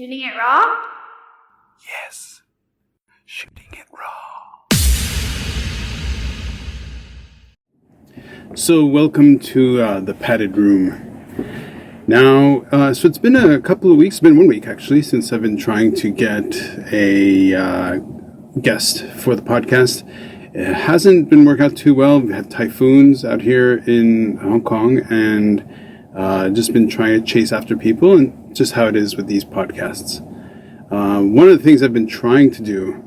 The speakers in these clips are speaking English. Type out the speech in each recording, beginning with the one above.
Shooting it raw? Yes. Shooting it raw. So welcome to the padded room. Now, so it's been a couple of weeks, it's been 1 week actually, since I've been trying to get a guest for the podcast. It hasn't been working out too well. We've had typhoons out here in Hong Kong and just been trying to chase after people, and just how it is with these podcasts. One of the things I've been trying to do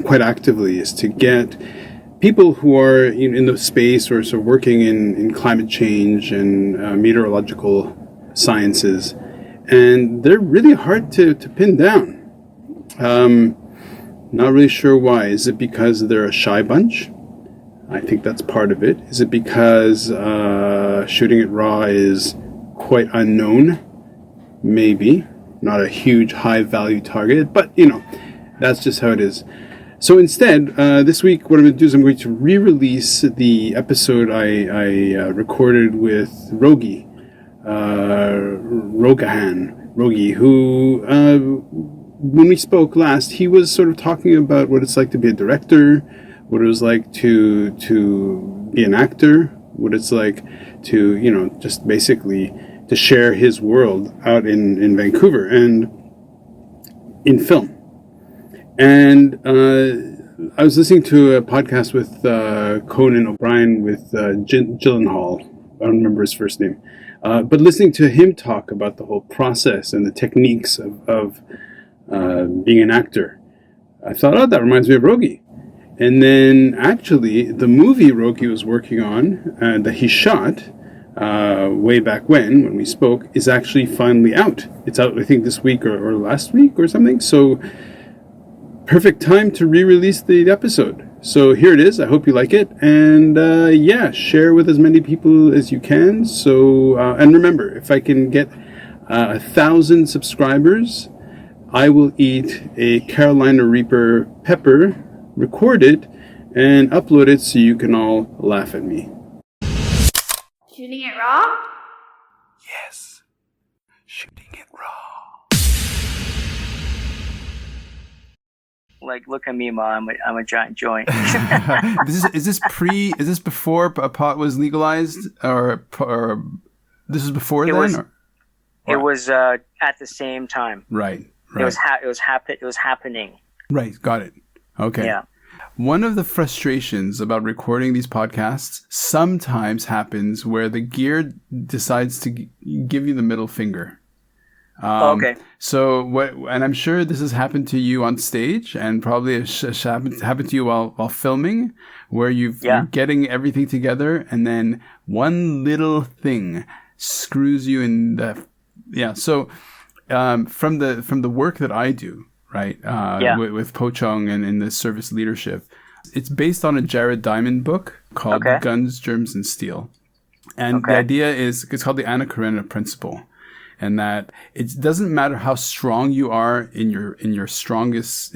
quite actively is to get people who are in the space or sort of working in climate change and meteorological sciences, and they're really hard to pin down. Not really sure why. Is it because they're a shy bunch? I think that's part of it. Is it because shooting it raw is quite unknown? Maybe. Not a huge high-value target, but, that's just how it is. So instead, this week, what I'm going to do is I'm going to re-release the episode I recorded with Raugi, who, when we spoke last, he was sort of talking about what it's like to be a director, what it was like to be an actor, what it's like to, just basically to share his world out in Vancouver and in film. And I was listening to a podcast with Conan O'Brien with Gyllenhaal. I don't remember his first name. But listening to him talk about the whole process and the techniques of being an actor, I thought, that reminds me of Raugi. And then actually, the movie Raugi was working on, that he shot way back when we spoke, is actually finally out. It's out, I think, this week or last week or something. So perfect time to re-release the episode. So here it is. I hope you like it. And share with as many people as you can. So, and remember, if I can get 1,000 subscribers, I will eat a Carolina Reaper pepper, record it, and upload it so you can all laugh at me. Shooting it raw? Yes. Shooting it raw. Like, look at me, Mom. I'm a giant joint. Is this before a pot was legalized, or this is before it then? It was at the same time. Right. It was happening. Right. Got it. Okay. Yeah. One of the frustrations about recording these podcasts sometimes happens where the gear decides to give you the middle finger. Okay. So and I'm sure this has happened to you on stage, and probably happened to you while filming, where you're getting everything together, and then one little thing screws you in the So from the work that I do, right, with Po Chung and in the service leadership, it's based on a Jared Diamond book called Guns, Germs, and Steel, and the idea is it's called the Anna Karenina principle. And that it doesn't matter how strong you are in your strengths.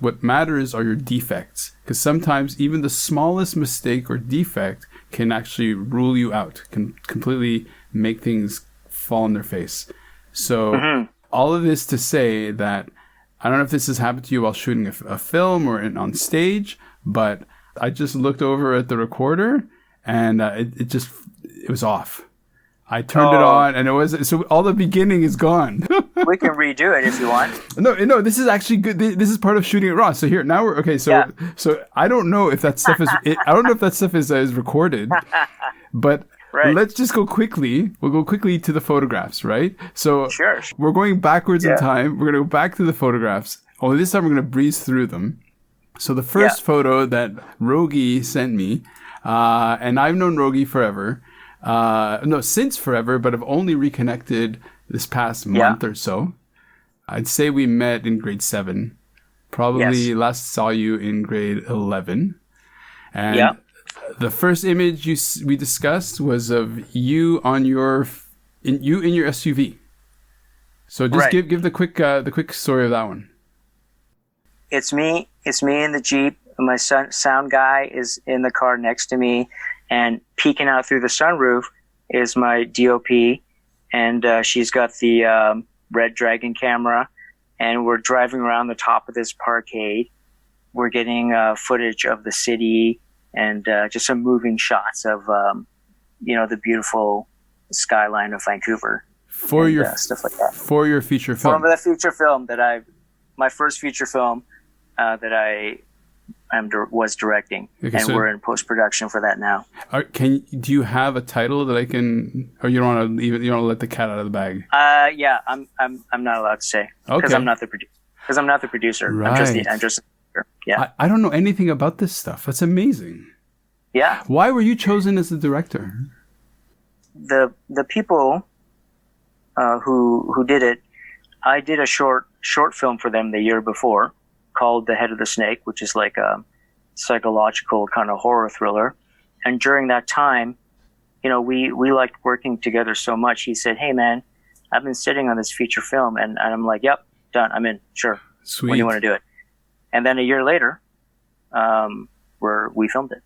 What matters are your defects, because sometimes even the smallest mistake or defect can actually rule you out, can completely make things fall on their face. So all of this to say that I don't know if this has happened to you while shooting a film or on stage, but I just looked over at the recorder and it was off. I turned it on, and so all the beginning is gone. We can redo it if you want. No, this is actually good. This is part of shooting it raw. So here, now we're okay. So I don't know if that stuff is recorded, but let's just go quickly. We'll go quickly to the photographs, right? So sure. We're going backwards in time. We're going to go back to the photographs. Only this time we're going to breeze through them. So the first photo that Raugi sent me, and I've known Raugi forever. Since forever, but I've only reconnected this past month or so. I'd say we met in grade 7. Probably last saw you in grade 11. And the first image we discussed was of you in your SUV. So just give the quick story of that one. It's me in the Jeep. My sound guy is in the car next to me. And peeking out through the sunroof is my DOP, and she's got the Red Dragon camera, and we're driving around the top of this parkade. We're getting footage of the city and just some moving shots of, the beautiful skyline of Vancouver. For and, your stuff like that. For your feature film. For the feature film my first feature film that I was directing, okay, and we're in post-production for that now. Do you have a title that I can, or you don't want to let the cat out of the bag? Yeah, I'm not allowed to say because Okay. I'm not the producer. Because I'm not the producer. Right. I'm just. Yeah. I don't know anything about this stuff. That's amazing. Yeah. Why were you chosen as the director? The people who did it, I did a short film for them the year before called The Head of the Snake, which is like a psychological kind of horror thriller. And during that time, we liked working together so much. He said, "Hey man, I've been sitting on this feature film," and I'm like, "Yep, done. I'm in. Sure. Sweet. When do you want to do it?" And then a year later, we filmed it.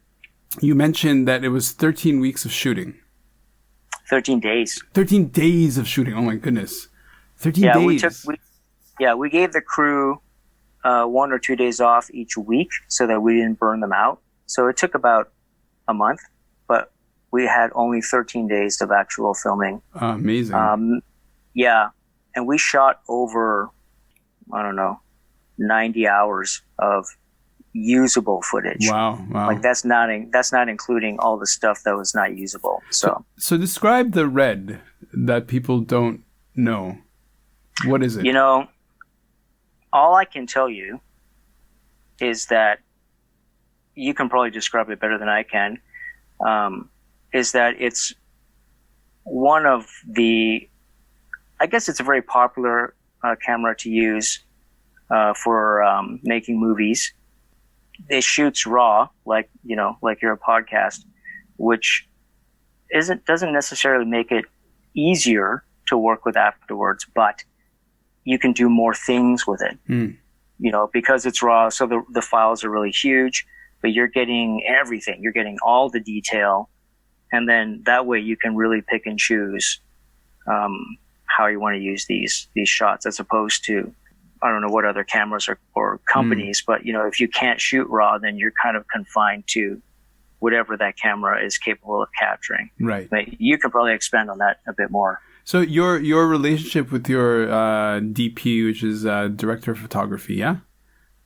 You mentioned that it was 13 weeks of shooting. 13 days. 13 days of shooting. Oh my goodness. 13 days. We gave the crew 1 or 2 days off each week so that we didn't burn them out. So it took about a month, but we had only 13 days of actual filming. Amazing. Yeah. And we shot over, 90 hours of usable footage. Wow. Like that's not including all the stuff that was not usable. So describe the red that people don't know. What is it? All I can tell you is that you can probably describe it better than I can. Is that it's one of the, I guess it's a very popular camera to use for making movies. It shoots raw, like your podcast, which doesn't necessarily make it easier to work with afterwards, but you can do more things with it. Because it's raw. So the files are really huge, but you're getting everything. You're getting all the detail, and then that way you can really pick and choose how you want to use these shots, as opposed to, I don't know what other cameras or companies, but if you can't shoot raw, then you're kind of confined to whatever that camera is capable of capturing. Right. But you can probably expand on that a bit more. So your relationship with your DP, which is director of photography, yeah?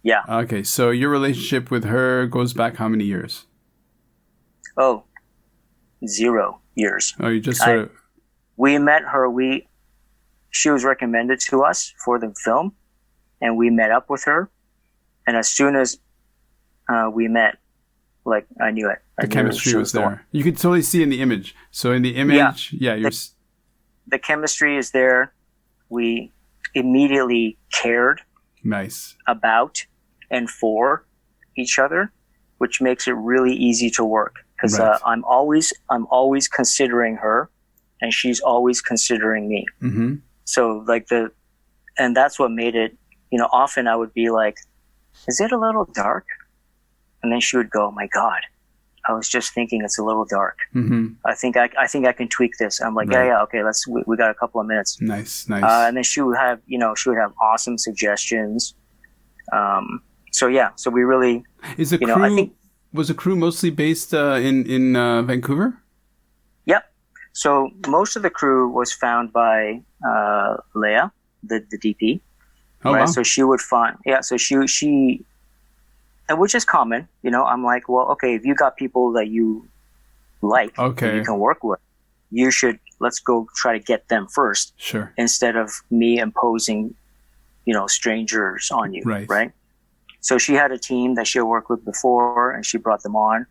Yeah. Okay, so your relationship with her goes back how many years? Oh, 0 years. Oh, you just sort of... We met her. She was recommended to us for the film, and we met up with her. And as soon as we met, I knew it. The chemistry was there. You could totally see in the image. So in the image, the chemistry is there. We immediately cared about and for each other, which makes it really easy to work. Because I'm always considering her, and she's always considering me. Mm-hmm. So and that's what made it. Often I would be like, "Is it a little dark?" And then she would go, "Oh my God, I was just thinking it's a little dark. Mm-hmm. I think I can tweak this." I'm like, yeah, okay, we got a couple of minutes. Nice. And then she would have awesome suggestions. So we really. Is the crew? Was the crew mostly based in Vancouver? Yep. So most of the crew was found by Leia, the DP. Oh, right? wow. So she would find. Yeah. So she. And which is common, I'm like, well, okay, if you got people that you like, that you can work with, let's go try to get them first. Sure. Instead of me imposing, strangers on you. Right. So she had a team that she had worked with before, and she brought them on.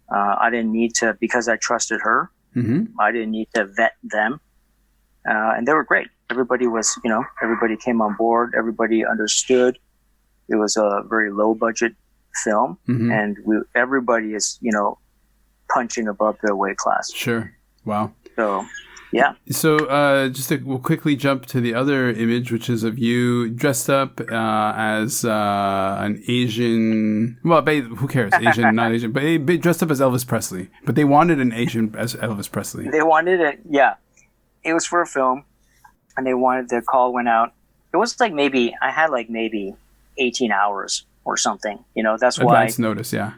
I didn't need to, because I trusted her. Mm-hmm. I didn't need to vet them. And they were great. Everybody was, everybody came on board. Everybody understood. It was a very low budget film, mm-hmm. and everybody is punching above their weight class. Sure. Wow. So yeah. So we'll quickly jump to the other image, which is of you dressed up as an Asian. Well, who cares? Asian, not Asian, but dressed up as Elvis Presley. But they wanted an Asian as Elvis Presley. They wanted it. Yeah, it was for a film. and the call went out. It was like I had like maybe 18 hours or something. That's why Advance notice, yeah.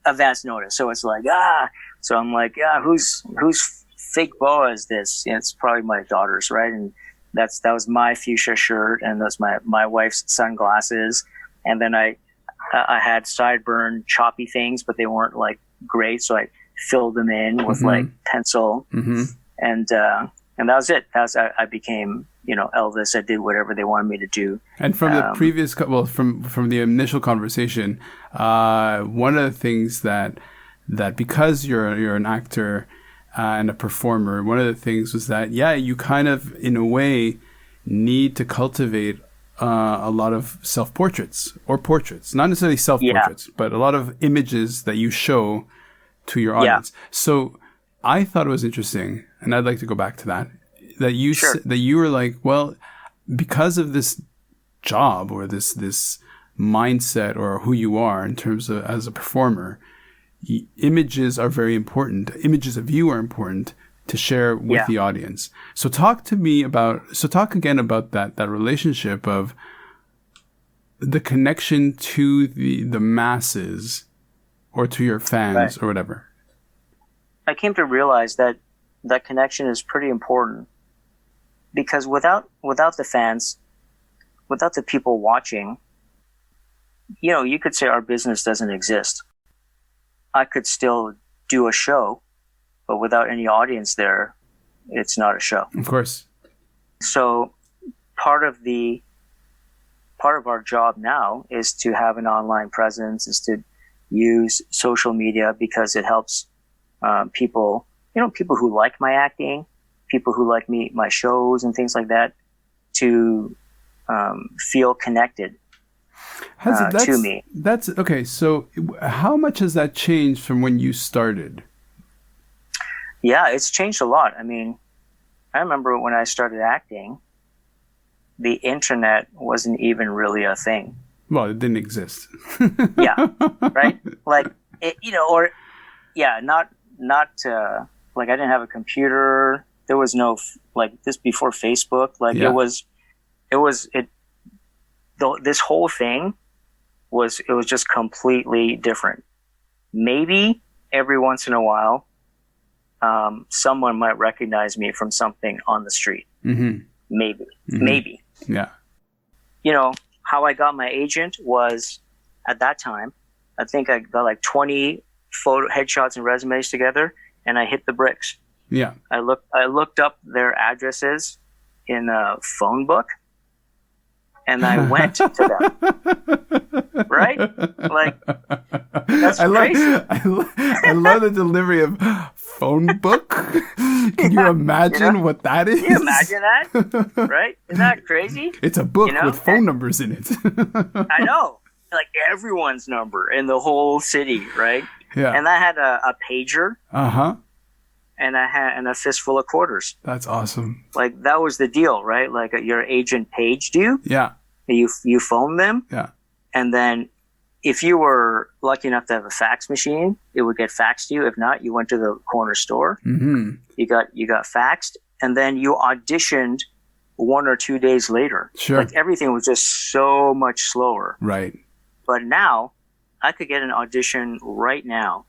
Advance notice. So it's like, so I'm like, whose fake boa is this? It's probably my daughter's, right? And that was my fuchsia shirt, and that's my wife's sunglasses. And then I had sideburn choppy things, but they weren't like great, so I filled them in with like pencil, and that was it. I became Elvis. I did whatever they wanted me to do. And from the previous, from the initial conversation, one of the things that because you're an actor and a performer, one of the things was that you kind of in a way need to cultivate a lot of self-portraits or portraits, not necessarily self-portraits, but a lot of images that you show to your audience. So I thought it was interesting, and I'd like to go back to that you were like, well, because of this job or this mindset or who you are in terms of as a performer, images are very important. Images of you are important to share with the audience. So talk again about that relationship of the connection to the masses or to your fans or whatever. I came to realize that connection is pretty important, because without the fans, without the people watching, you could say our business doesn't exist. I could still do a show, but without any audience there, it's not a show. Of course. So part of our job now is to have an online presence, is to use social media, because it helps people, people who like my acting, people who like my shows and things like that, to feel connected to me. That's okay. So how much has that changed from when you started? Yeah, it's changed a lot. I mean, I remember when I started acting, the internet wasn't even really a thing. Well, it didn't exist. Yeah, right? Like, not like I didn't have a computer. There was no, like, this before Facebook. Like, this whole thing was just completely different. Maybe every once in a while, someone might recognize me from something on the street. Mm-hmm. Maybe. Yeah. How I got my agent was, at that time, I think I got like 20 photo headshots and resumes together, and I hit the bricks. Yeah. I looked up their addresses in a phone book, and I went to them. Right? Like, that's crazy. I love the delivery of phone book. Can you imagine what that is? Can you imagine that? Right? Isn't that crazy? It's a book with phone numbers in it. I know. Like everyone's number in the whole city, right? Yeah. And I had a pager. Uh-huh. And I had a fistful of quarters. That's awesome. Like, that was the deal, right? Like, your agent paged you. Yeah. You phoned them. Yeah. And then if you were lucky enough to have a fax machine, it would get faxed to you. If not, you went to the corner store. Mm-hmm. You got faxed, and then you auditioned 1 or 2 days later. Sure. Like, everything was just so much slower. Right. But now I could get an audition right now,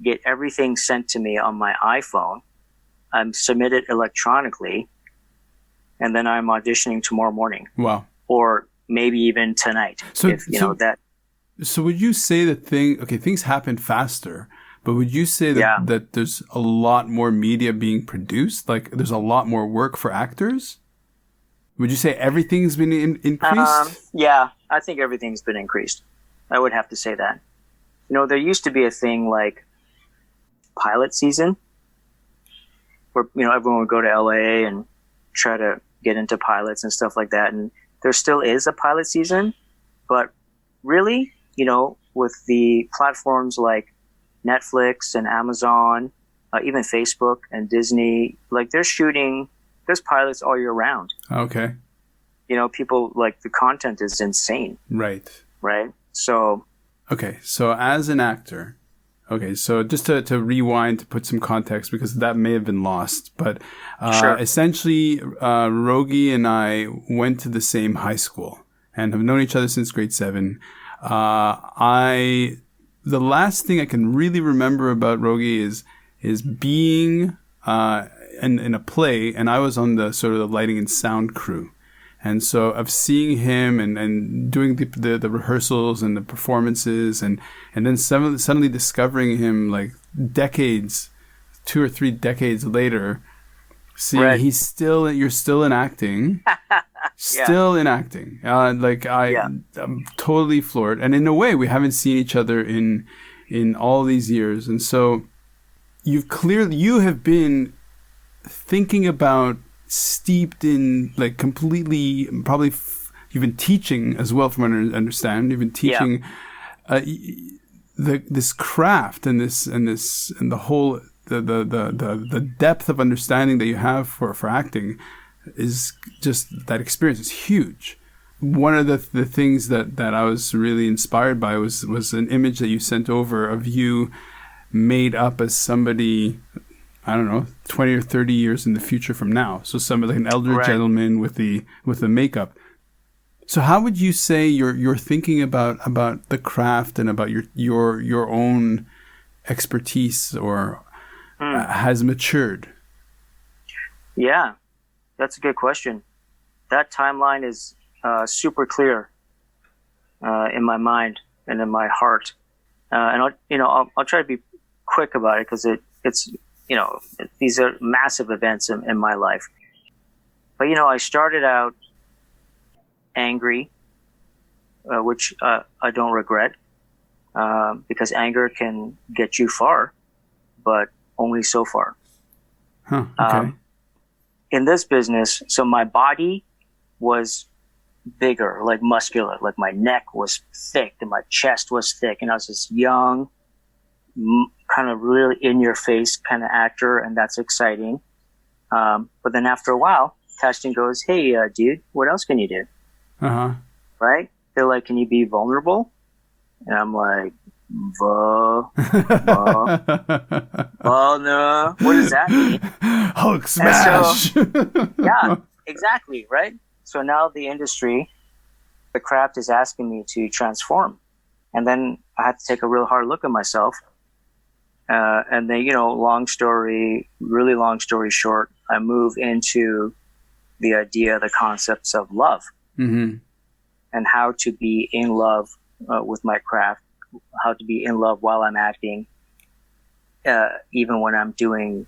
get everything sent to me on my iPhone. I'm submitted electronically, and then I'm auditioning tomorrow morning. Wow. Or maybe even tonight. So would you say that things happen faster, but would you say that there's a lot more media being produced? Like, there's a lot more work for actors? Would you say everything's been increased? Yeah, I think everything's been increased. I would have to say that. There used to be a thing like pilot season, where everyone would go to LA and try to get into pilots and stuff like that, and there still is a pilot season, but really, with the platforms like Netflix and Amazon, even Facebook and Disney, like, there's pilots all year round. Okay. People, like, the content is insane. Right. So. Okay. So as an actor, Okay, so just to rewind, to put some context, because that may have been lost, but Sure. essentially, Raugi and I went to the same high school and have known each other since grade 7. The last thing I can really remember about Raugi is being in a play, and I was on the sort of the lighting and sound crew. And so of seeing him and doing the rehearsals and the performances and then suddenly discovering him like decades, 2 or 3 decades later, seeing Right. you're still in acting, still in acting. I'm totally floored. And in a way, we haven't seen each other in all these years. And so you have been thinking about, steeped in, like, completely, probably you've been teaching as well, from what I understand. You've been teaching this craft and the whole the depth of understanding that you have for acting is just, that experience is huge. One of the things that I was really inspired by was an image that you sent over of you made up as somebody, I don't know, 20 or 30 years in the future from now. So somebody like an elder gentleman with the makeup. So how would you say you're thinking about the craft and about your own expertise or has matured? Yeah, that's a good question. That timeline is super clear in my mind and in my heart. And I'll try to be quick about it, because it's these are massive events in my life. But, I started out angry, which I don't regret, because anger can get you far, but only so far. Huh, okay. In this business, so my body was bigger, like muscular, like my neck was thick and my chest was thick, and I was this young, kind of really in your face kind of actor, and that's exciting. But then after a while, casting goes, "Hey, dude, what else can you do?" Right? They're like, "Can you be vulnerable?" And I'm like, no. What does that mean? Hulk smash. Yeah, exactly, right? So now the industry, the craft is asking me to transform. And then I had to take a real hard look at myself. And then, really long story short, I move into the idea, the concepts of love, and how to be in love with my craft, how to be in love while I'm acting, even when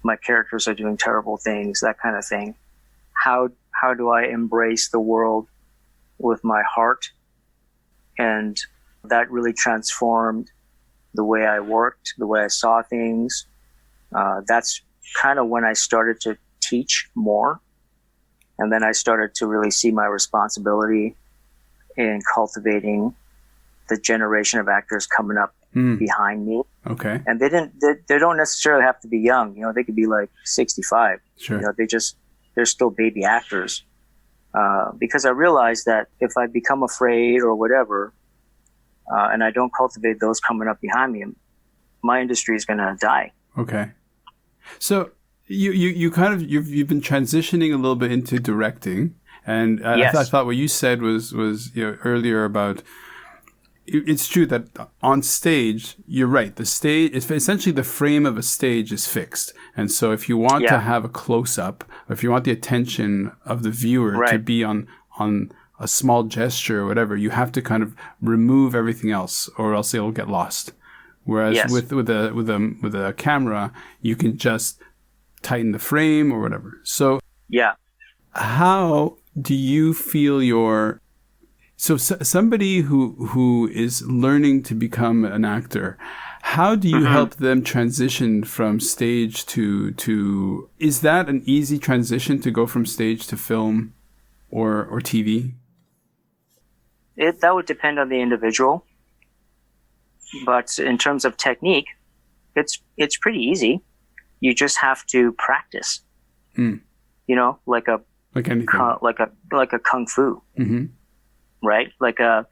my characters are doing terrible things, that kind of thing. How do I embrace the world with my heart? And that really transformed the way I worked, the way I saw things. That's kind of when I started to teach more. And then I started to really see my responsibility in cultivating the generation of actors coming up behind me. Okay. And they don't necessarily have to be young. They could be like 65. Sure. They're still baby actors. Because I realized that if I become afraid or whatever, and I don't cultivate those coming up behind me, my industry is going to die. Okay. So you've been transitioning a little bit into directing, and yes. I thought what you said was earlier about, it's true that on stage, you're right. The stage, it's essentially the frame of a stage is fixed. And so if you want to have a close up, or if you want the attention of the viewer to be on a small gesture or whatever, you have to kind of remove everything else, or else it'll get lost. Whereas with a camera, you can just tighten the frame or whatever. So how do you feel somebody who is learning to become an actor, how do you help them transition from stage to is that an easy transition to go from stage to film or TV? That would depend on the individual. But in terms of technique, it's pretty easy. You just have to practice. Like anything. Like a kung fu. Right? And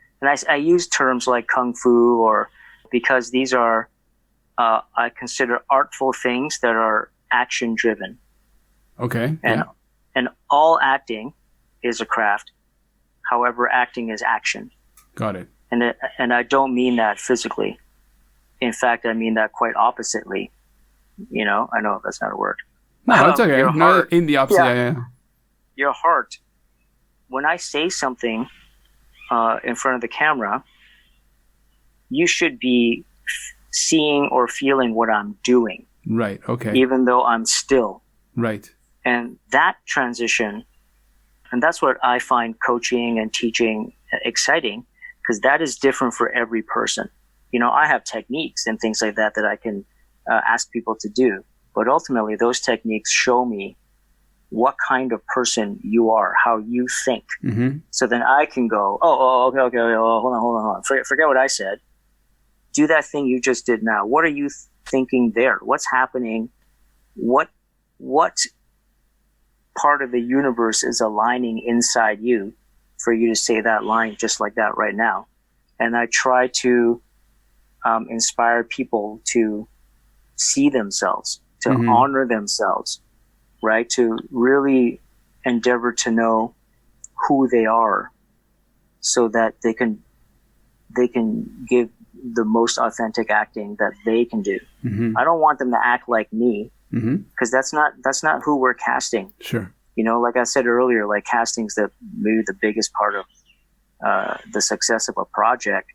I use terms like kung fu, or because these are I consider artful things that are action driven. Okay. And all acting is a craft. However, acting is action. Got it. And I don't mean that physically. In fact, I mean that quite oppositely. I know that's not a word. No, it's okay. No, in the opposite. Yeah. Your heart. When I say something in front of the camera, you should be seeing or feeling what I'm doing. Right. Okay. Even though I'm still. Right. And that transition, and that's what I find coaching and teaching exciting, because that is different for every person. I have techniques and things like that I can ask people to do. But ultimately, those techniques show me what kind of person you are, how you think. Mm-hmm. So then I can go, okay, hold on. Forget what I said. Do that thing you just did now. What are you thinking there? What's happening? What part of the universe is aligning inside you for you to say that line just like that right now? And I try to inspire people to see themselves, to honor themselves, right? To really endeavor to know who they are so that they can give the most authentic acting that they can do. Mm-hmm. I don't want them to act like me, because that's not who we're casting. Sure. Like I said earlier, like casting's maybe the biggest part of the success of a project.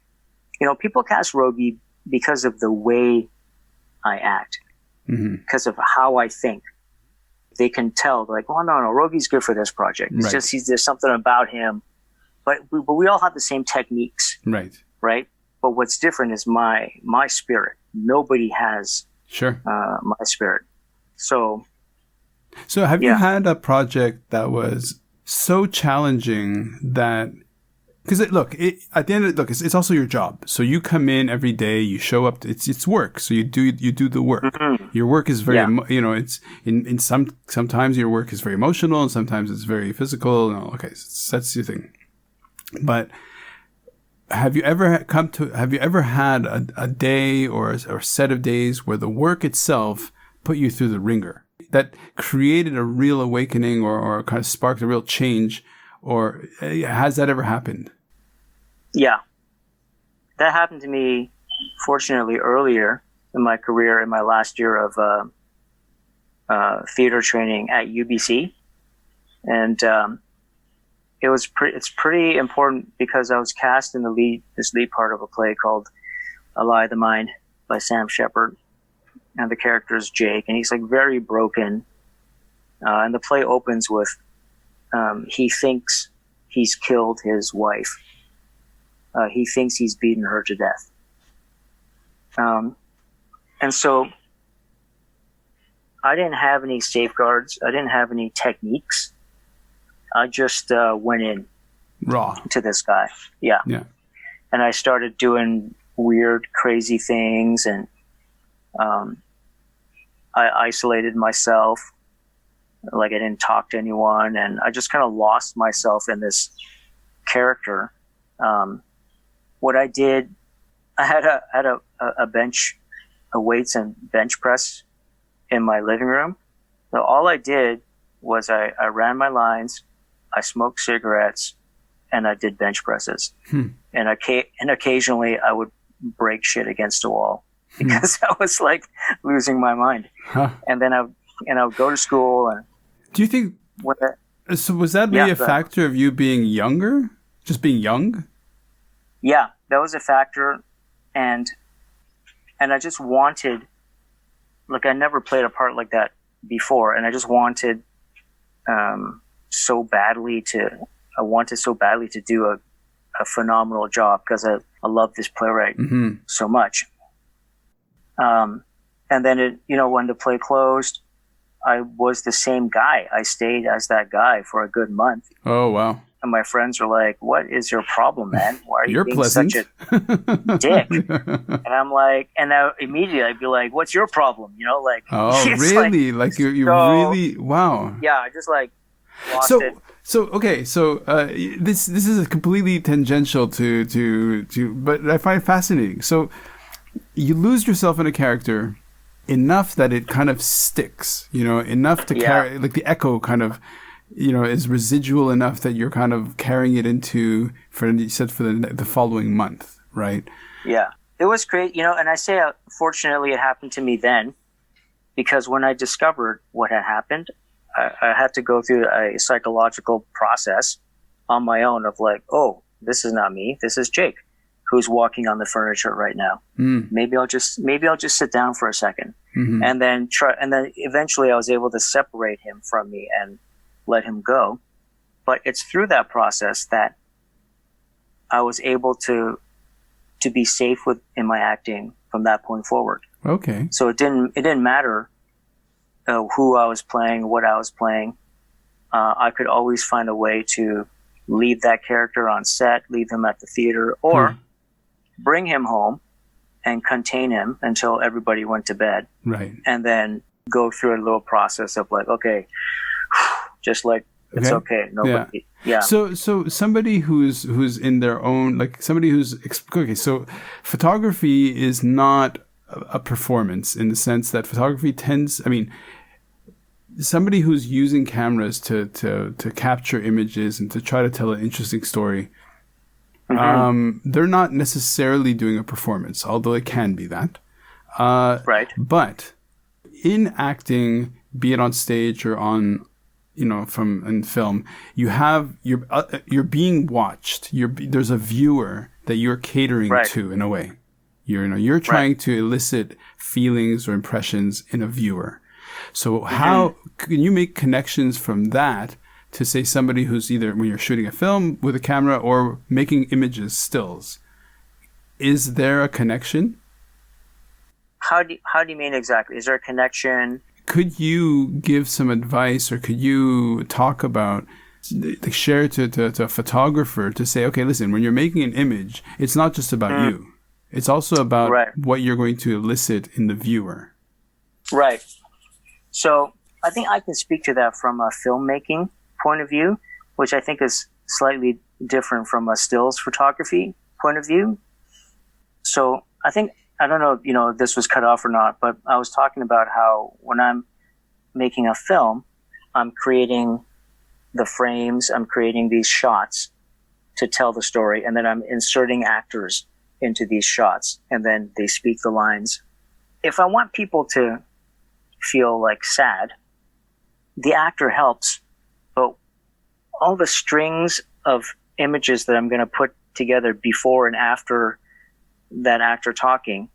People cast Raugi because of the way I act, because of how I think. They can tell, like, oh, no, Raugi's good for this project. It's just there's something about him. But we all have the same techniques. Right? But what's different is my spirit. Nobody has my spirit. So have you had a project that was so challenging that, because at the end of it, it's also your job. So you come in every day, you show up. It's work. So you do the work. Mm-hmm. Your work is very, it's in sometimes your work is very emotional and sometimes it's very physical. Okay, so that's your thing. But have you ever had a day or a set of days where the work itself put you through the ringer, that created a real awakening or kind of sparked a real change? Or has that ever happened? Yeah. That happened to me, fortunately, earlier in my career, in my last year of theater training at UBC. And it's pretty important because I was cast in this lead part of a play called A Lie of the Mind by Sam Shepard. And the character is Jake, and he's like very broken. And the play opens with he thinks he's killed his wife. He thinks he's beaten her to death. And so I didn't have any safeguards. I didn't have any techniques. I just went in raw to this guy. Yeah. And I started doing weird, crazy things, and I isolated myself. Like, I didn't talk to anyone, and I just kind of lost myself in this character. What I did, I had a bench, a weights and bench press in my living room. So all I did was I ran my lines, I smoked cigarettes, and I did bench presses. And occasionally I would break shit against a wall because I was like losing my mind. And then I would go to school. And do you think? So was that maybe a factor of you being younger, just being young? Yeah, that was a factor, and I just wanted, like, I never played a part like that before, and I just wanted so badly to do a phenomenal job because I love this playwright so much. And then when the play closed, I was the same guy. I stayed as that guy for a good month. Oh, wow. And my friends were like, "What is your problem, man? Why are you being pleasant. such a dick?" And I'm like, and now immediately I'd be like, "What's your problem?" Like, oh, really? Like you're really, wow. Yeah, I just like lost it. So okay, so this is completely tangential to, but I find it fascinating. So you lose yourself in a character enough that it kind of sticks, enough to carry, like the echo kind of, is residual enough that you're kind of carrying it into, for the following month, right? Yeah. It was great, and I say, fortunately, it happened to me then, because when I discovered what had happened, I had to go through a psychological process on my own of like, oh, this is not me. This is Jake, who's walking on the furniture right now. Maybe I'll just sit down for a second, and then eventually I was able to separate him from me and let him go. But it's through that process that I was able to be safe in my acting from that point forward. Okay. So it didn't matter who I was playing, what I was playing. I could always find a way to leave that character on set, leave him at the theater, or bring him home and contain him until everybody went to bed. Right. And then go through a little process of like, okay, just like, it's okay. Nobody. Yeah. So somebody who's in their own, like somebody who's, okay, so photography is not a performance in the sense that photography tends, somebody who's using cameras to capture images and to try to tell an interesting story, they're not necessarily doing a performance, although it can be that. Right. But in acting, be it on stage or on, in film, you're being watched. There's a viewer that you're catering to in a way. You're trying to elicit feelings or impressions in a viewer. So how can you make connections from that to say somebody who's either when you're shooting a film with a camera or making images, stills? Is there a connection? How do you mean exactly? Is there a connection? Could you give some advice, or could you talk about, share to a photographer to say, okay, listen, when you're making an image, it's not just about you. It's also about what you're going to elicit in the viewer. Right. So I think I can speak to that from a filmmaking point of view, which I think is slightly different from a stills photography point of view. So I don't know if this was cut off or not, but I was talking about how when I'm making a film, I'm creating the frames, I'm creating these shots to tell the story, and then I'm inserting actors into these shots, and then they speak the lines. If I want people to feel like sad, the actor helps, but all the strings of images that I'm going to put together before and after that actor talking,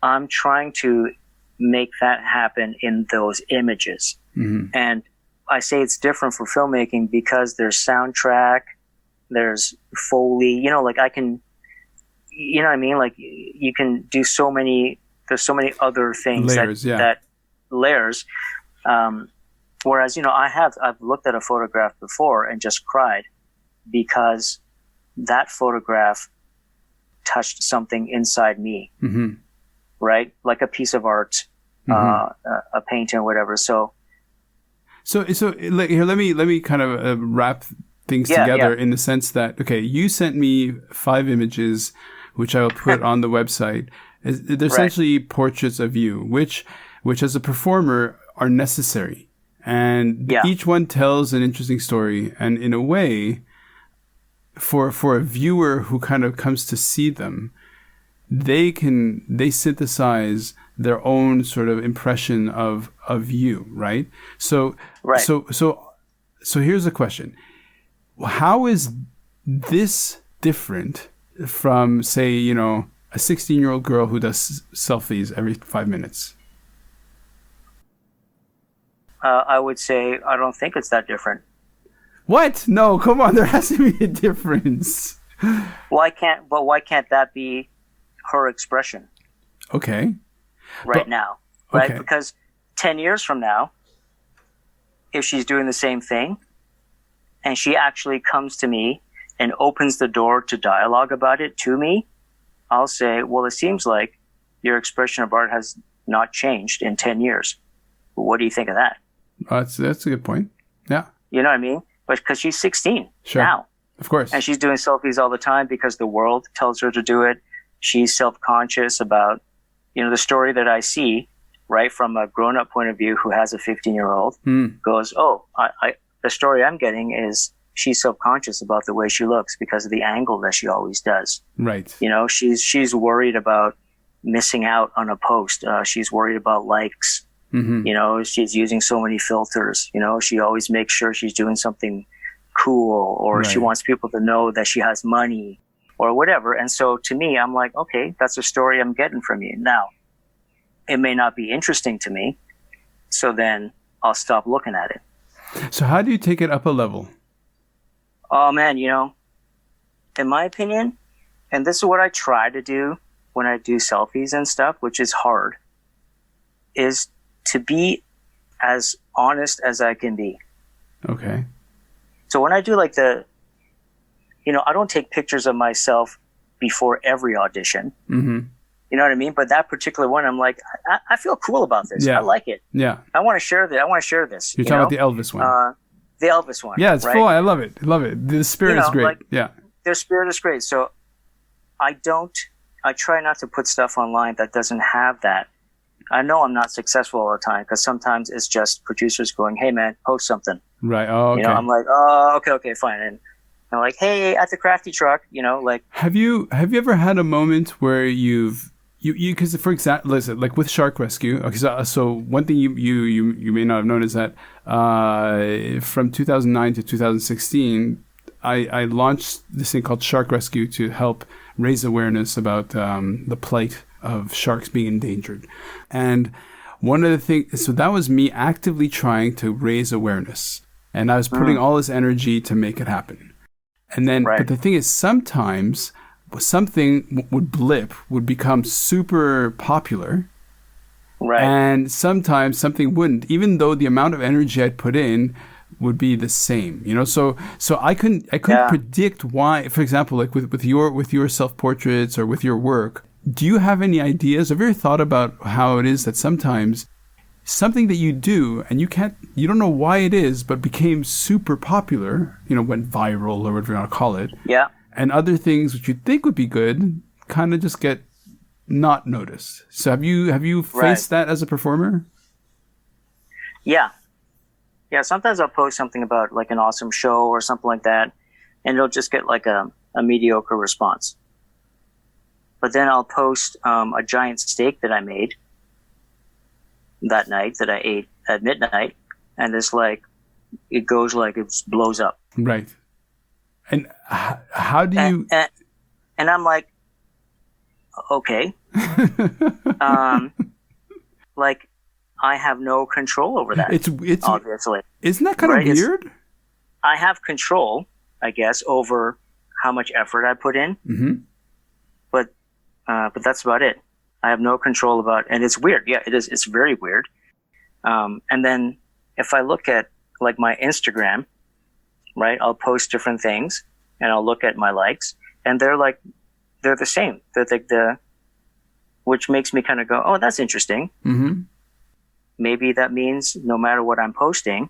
I'm trying to make that happen in those images. And I say it's different for filmmaking because there's soundtrack, there's Foley, like I can, you know what I mean? Like you can do there's so many other things that layers. Whereas, I've looked at a photograph before and just cried because that photograph touched something inside me, right? Like a piece of art, a painting or whatever. So here, let me kind of wrap things together in the sense that, okay, you sent me 5 images, which I will put on the website. They're essentially portraits of you, which as a performer are necessary. And each one tells an interesting story. And in a way, for a viewer who kind of comes to see them, they synthesize their own sort of impression of you, right? So here's a question. How is this different from, say, a 16-year-old girl who does selfies every 5 minutes? I would say I don't think it's that different. What? No, come on. There has to be a difference. Why can't that be her expression? Okay. Now, right? Okay. Because 10 years from now, if she's doing the same thing and she actually comes to me and opens the door to dialogue about it to me, I'll say, well, it seems like your expression of art has not changed in 10 years. What do you think of that? That's a good point. Yeah. You know what I mean? But because she's 16 now. Of course. And she's doing selfies all the time because the world tells her to do it. she's self-conscious about, the story that I see, right, from a grown-up point of view who has a 15-year-old, goes, oh, the story I'm getting is she's self-conscious about the way she looks because of the angle that she always does. Right. She's worried about missing out on a post. She's worried about likes. She's using so many filters. She always makes sure she's doing something cool, or she wants people to know that she has money or whatever. And so to me, I'm like, okay, that's a story I'm getting from you. Now, it may not be interesting to me, so then I'll stop looking at it. So how do you take it up a level? Oh man, in my opinion, and this is what I try to do when I do selfies and stuff, which is hard, is to be as honest as I can be. Okay. So when I do like I don't take pictures of myself before every audition. Mm-hmm. You know what I mean? But that particular one, I'm like, I feel cool about this. Yeah. I like it. Yeah. I want to share this. You're talking about the Elvis one. The Elvis one. Yeah, it's right? full. I love it. The spirit is great. Their spirit is great. So I try not to put stuff online that doesn't have that. I know I'm not successful all the time because sometimes it's just producers going, hey man, post something. Right. Oh, okay. I'm like, oh, okay, fine. And I'm like, hey, at the crafty truck, like. Have you ever had a moment where you because for example, listen, like with Shark Rescue. Okay, so one thing you may not have known is that from 2009 to 2016, I launched this thing called Shark Rescue to help raise awareness about the plight of sharks being endangered. And one of the things, so that was me actively trying to raise awareness. And I was putting all this energy to make it happen. And then, but the thing is, sometimes something would become super popular. Right. And sometimes something wouldn't, even though the amount of energy I'd put in would be the same, so I couldn't predict why. For example, like with your self-portraits or with your work, do you have any ideas? Have you ever thought about how it is that sometimes something that you do and you don't know why it is, but became super popular, went viral or whatever you want to call it. Yeah. And other things which you'd think would be good kind of just get not noticed. So have you faced that as a performer? Yeah. Yeah, sometimes I'll post something about like an awesome show or something like that, and it'll just get like a mediocre response. But then I'll post a giant steak that I made that night that I ate at midnight, and it's like, it goes like it blows up. Right. And how do you... And I'm like, okay. Like, I have no control over that. It's obviously. Isn't that kind of weird? I have control, I guess, over how much effort I put in. Mm-hmm. But that's about it. I have no control about, and it's weird. Yeah, it is. It's very weird. And then if I look at like my Instagram, right, I'll post different things and I'll look at my likes, and they're the same. They're like which makes me kind of go, oh, that's interesting. Mm-hmm. Maybe that means no matter what I'm posting,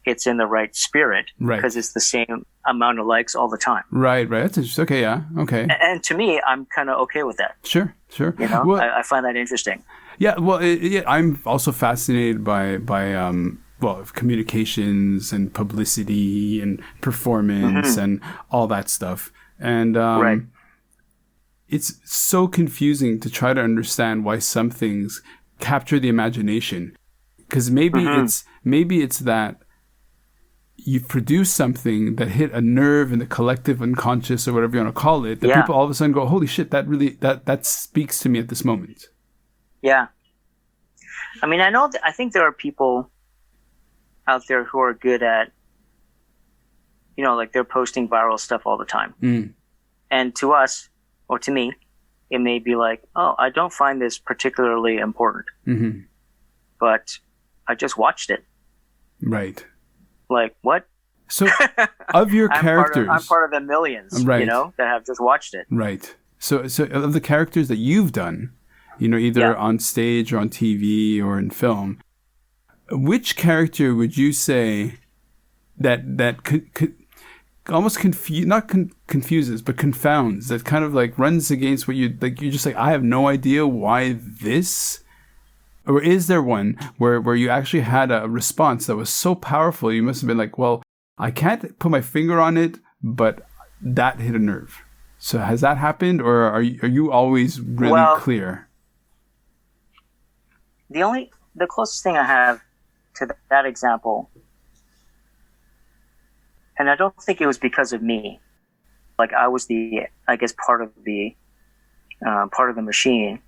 it's in the right spirit, because it's the same amount of likes all the time. Right. That's interesting. Okay, yeah, okay. And to me, I'm kind of okay with that. Sure. Well, I find that interesting. Yeah, well, I'm also fascinated by communications and publicity and performance and all that stuff. And it's so confusing to try to understand why some things capture the imagination, because maybe it's that you've produced something that hit a nerve in the collective unconscious or whatever you want to call it, that people all of a sudden go, holy shit, that really that speaks to me at this moment. Yeah. I mean, I think there are people out there who are good at, like they're posting viral stuff all the time. And to us, or to me, it may be like, oh, I don't find this particularly important, but I just watched it. Right. Like, what? So, of your characters... I'm part of the millions, that have just watched it. Right. So of the characters that you've done, either on stage or on TV or in film, which character would you say that almost confuses, but confounds. That kind of like runs against what you like. You're just like, I have no idea why this. Or is there one where you actually had a response that was so powerful? You must have been like, well, I can't put my finger on it, but that hit a nerve. So has that happened, or are you always really clear? The closest thing I have to that example, and I don't think it was because of me. Like I was part of the machine,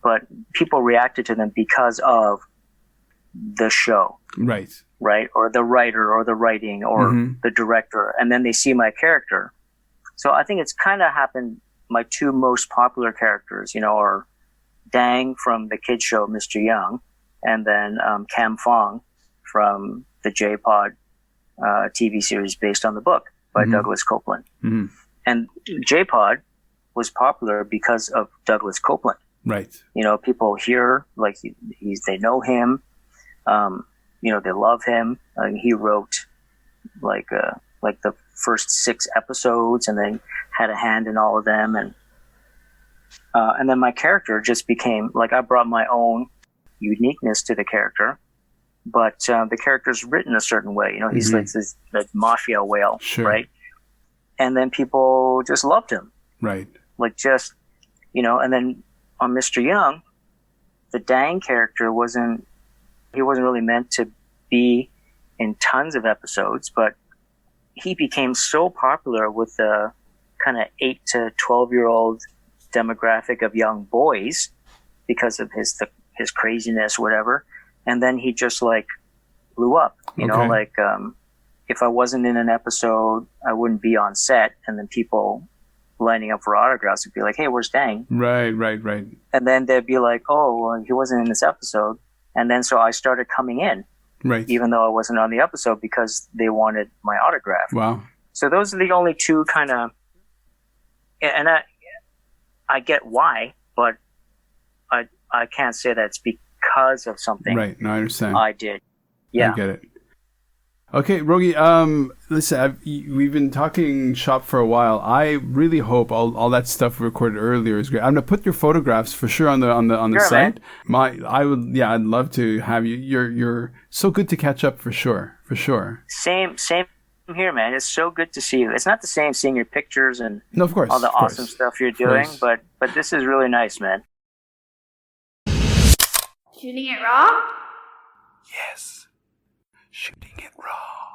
but people reacted to them because of the show. Right? Or the writer or the writing or the director. And then they see my character. So I think it's kind of happened. My two most popular characters, are Dang from the kids show, Mr. Young, and then Cam Fong from the J-Pod TV series based on the book by Douglas Copeland. And J-Pod was popular because of Douglas Copeland. Right. People hear, like, they know him. They love him. He wrote like the first 6 episodes and then had a hand in all of them. And then my character just became like, I brought my own uniqueness to the character, but the character's written a certain way. He's like this like mafia whale, right? And then people just loved him. Right. Like just, and then on Mr. Young, the Dang character wasn't really meant to be in tons of episodes, but he became so popular with the kind of 8 to 12-year-old demographic of young boys because of his craziness, whatever. And then he just like blew up, if I wasn't in an episode, I wouldn't be on set, and then people lining up for autographs would be like, hey, where's Dang? Right. And then they'd be like, oh, well, he wasn't in this episode. And then so I started coming in, right, even though I wasn't on the episode because they wanted my autograph. Wow. So those are the only two kind of, and I get why, but I can't say that it's because of something. Right. No, I understand. I did. Yeah. I get it. Okay, Raugi, listen, we've been talking shop for a while. I really hope all that stuff we recorded earlier is great. I'm gonna put your photographs for sure on the sure, site. I'd love to have you. You're so good to catch up for sure. Same here, man. It's so good to see you. It's not the same seeing your pictures and no, of course, all the awesome stuff you're doing, but this is really nice, man. Shooting it raw? Yes. Shooting it raw.